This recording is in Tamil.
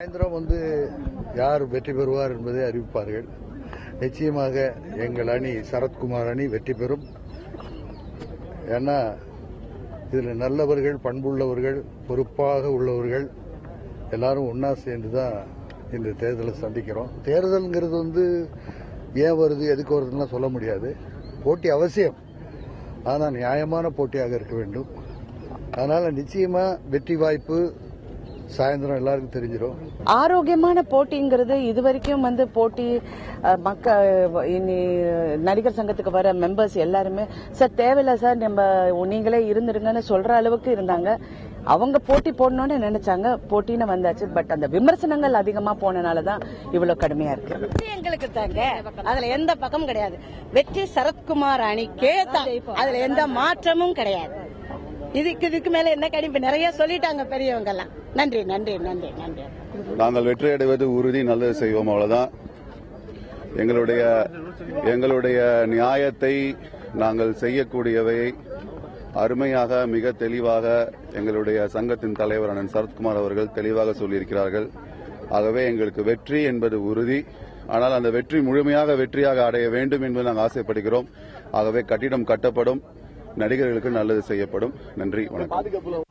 சாயந்தரம் யார் வெற்றி பெறுவார் என்பதை அறிவிப்பார்கள். நிச்சயமாக எங்கள் அணி சரத்குமார் அணி வெற்றி பெறும். ஏன்னா இதில் நல்லவர்கள், பண்புள்ளவர்கள், பொறுப்பாக உள்ளவர்கள் எல்லாரும் ஒன்னா சேர்ந்துதான் இந்த தேர்தலை சந்திக்கிறோம். தேர்தல்ங்கிறது ஏன் வருது, எதுக்கு வருதுன்னு சொல்ல முடியாது. போட்டி அவசியம், ஆனால் நியாயமான போட்டியாக இருக்க வேண்டும். அதனால நிச்சயமா வெற்றி வாய்ப்பு சாயந்தரம் எல்லாருக்கும் தெரிஞ்சிடும். ஆரோக்கியமான போட்டிங்கிறது இதுவரைக்கும் போட்டி நடிகர் சங்கத்துக்கு வர மெம்பர்ஸ் எல்லாருமே சார் தேவையில்ல சார், நம்ம நீங்களே இருந்துருங்கன்னு சொல்ற அளவுக்கு இருந்தாங்க. அவங்க போட்டி போடணும்னு நினைச்சாங்க, போட்டின்னு வந்தாச்சு. பட் அந்த விமர்சனங்கள் அதிகமா போனனாலதான் இவ்வளவு கடுமையா இருக்கு. எங்களுக்கு தாங்க அதுல எந்த பக்கமும் கிடையாது. வெற்றி சரத்குமார் அணிக்கே தான், அதுல எந்த மாற்றமும் கிடையாது. இதுக்கு மேல என்ன கணிப்பு நிறைய சொல்லிட்டாங்க பெரியவங்க எல்லாம். நன்றி நன்றி நன்றி நன்றி. நாங்கள் வெற்றி அடைவது உறுதி, நல்லது செய்வோம், அவ்வளவுதான். எங்களுடைய நியாயத்தை நாங்கள் செய்யக்கூடியவை அருமையாக, மிக தெளிவாக எங்களுடைய சங்கத்தின் தலைவர் அண்ணன் சரத்குமார் அவர்கள் தெளிவாக சொல்லியிருக்கிறார்கள். ஆகவே எங்களுக்கு வெற்றி என்பது உறுதி. ஆனால் அந்த வெற்றி முழுமையாக வெற்றியாக அடைய வேண்டும் என்பது நாங்கள் ஆசைப்படுகிறோம். ஆகவே கட்டிடம் கட்டப்படும், நடிகர்களுக்கு நல்லது செய்யப்படும். நன்றி, வணக்கம்.